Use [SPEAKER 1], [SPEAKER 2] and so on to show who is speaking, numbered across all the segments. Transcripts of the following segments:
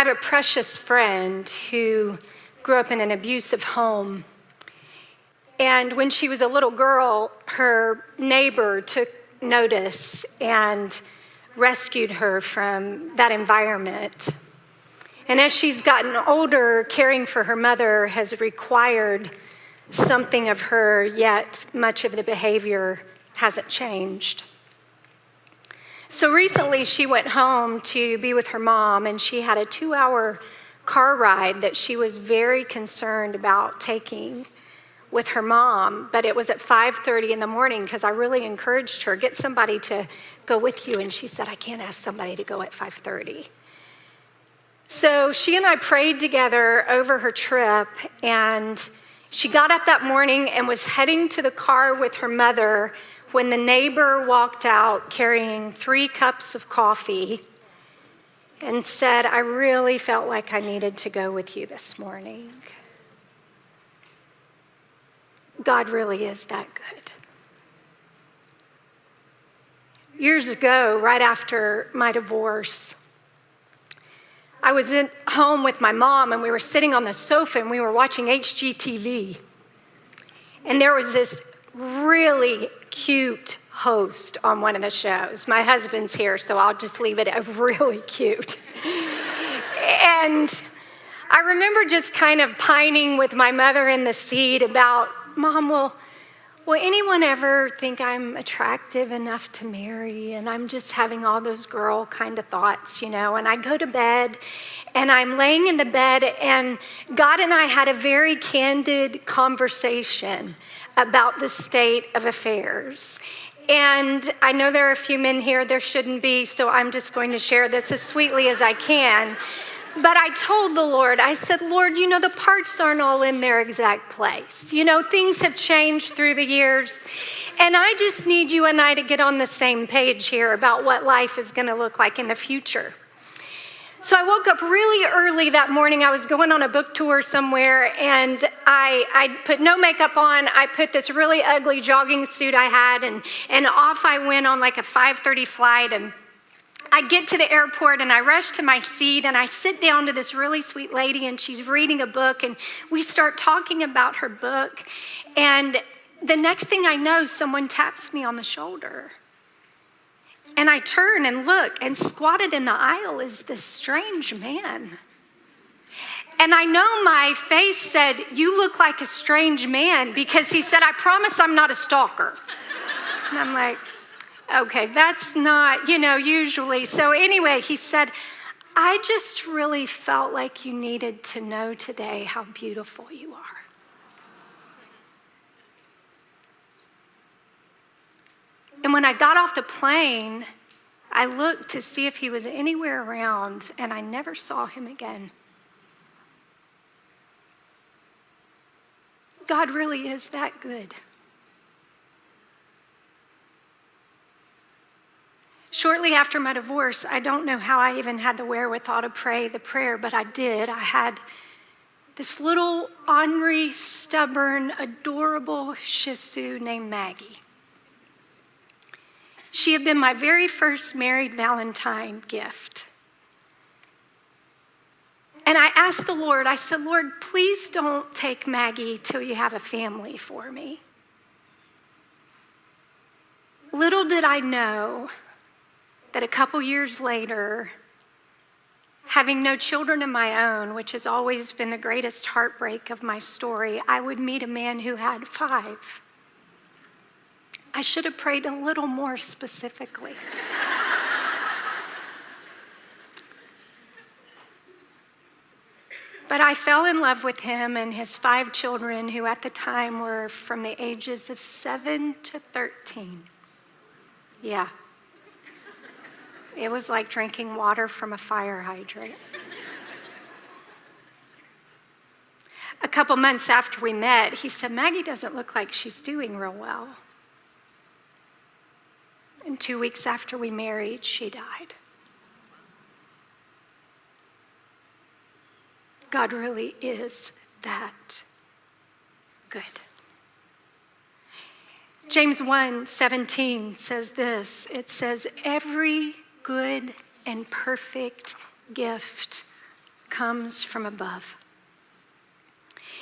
[SPEAKER 1] have a precious friend who grew up in an abusive home. And when she was a little girl, her neighbor took notice and rescued her from that environment. And as she's gotten older, caring for her mother has required something of her, yet much of the behavior hasn't changed. So recently she went home to be with her mom, and she had a 2-hour car ride that she was very concerned about taking with her mom, but it was at 5:30 in the morning because I really encouraged her, get somebody to go with you. And she said, I can't ask somebody to go at 5:30. So she and I prayed together over her trip, and she got up that morning and was heading to the car with her mother when the neighbor walked out carrying 3 cups of coffee and said, I really felt like I needed to go with you this morning. God really is that good. Years ago, right after my divorce, I was at home with my mom, and we were sitting on the sofa and we were watching HGTV. And there was this really cute host on one of the shows. My husband's here, so I'll just leave it at really cute. And I remember just kind of pining with my mother in the seat about, Mom, will anyone ever think I'm attractive enough to marry? And I'm just having all those girl kind of thoughts, And I go to bed, and I'm laying in the bed, and God and I had a very candid conversation about the state of affairs. And I know there are a few men here, there shouldn't be, so I'm just going to share this as sweetly as I can. But I told the Lord, I said, Lord, the parts aren't all in their exact place. Things have changed through the years. And I just need you and I to get on the same page here about what life is going to look like in the future. So I woke up really early that morning. I was going on a book tour somewhere, and I put no makeup on. I put this really ugly jogging suit I had, and off I went on like a 5:30 flight. And I get to the airport, and I rush to my seat, and I sit down to this really sweet lady, and she's reading a book, and we start talking about her book. And the next thing I know, someone taps me on the shoulder. And I turn and look, and squatted in the aisle is this strange man. And I know my face said, you look like a strange man, because he said, I promise I'm not a stalker. And I'm like, okay, that's not, usually. So anyway, he said, I just really felt like you needed to know today how beautiful you are. And when I got off the plane, I looked to see if he was anywhere around, and I never saw him again. God really is that good. Shortly after my divorce, I don't know how I even had the wherewithal to pray the prayer, but I did. I had this little ornery, stubborn, adorable Shih Tzu named Maggie. She had been my very first married Valentine gift. And I asked the Lord, I said, Lord, please don't take Maggie till you have a family for me. Little did I know that a couple years later, having no children of my own, which has always been the greatest heartbreak of my story, I would meet a man who had 5. I should have prayed a little more specifically. But I fell in love with him and his 5 children, who at the time were from the ages of 7 to 13. Yeah. It was like drinking water from a fire hydrant. A couple months after we met, he said, Maggie doesn't look like she's doing real well. And 2 weeks after we married, she died. God really is that good. James 1:17 says this. It says, every good and perfect gift comes from above.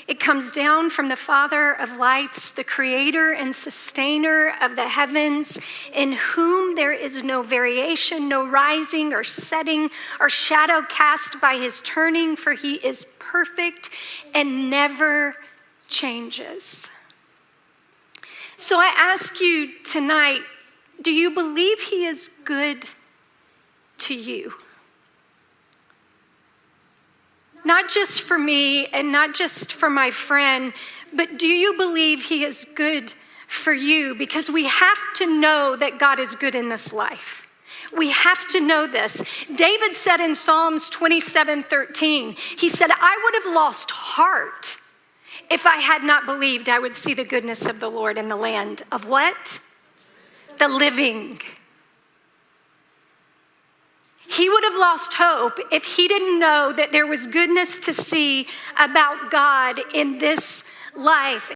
[SPEAKER 1] It comes down from the Father of lights, the creator and sustainer of the heavens, in whom there is no variation, no rising or setting or shadow cast by his turning, for he is perfect and never changes. So I ask you tonight, do you believe he is good to you? Not just for me and not just for my friend, but do you believe he is good for you? Because we have to know that God is good in this life. We have to know this. David said in Psalms 27:13, he said, I would have lost heart if I had not believed I would see the goodness of the Lord in the land of what? The living. He would have lost hope if he didn't know that there was goodness to see about God in this life.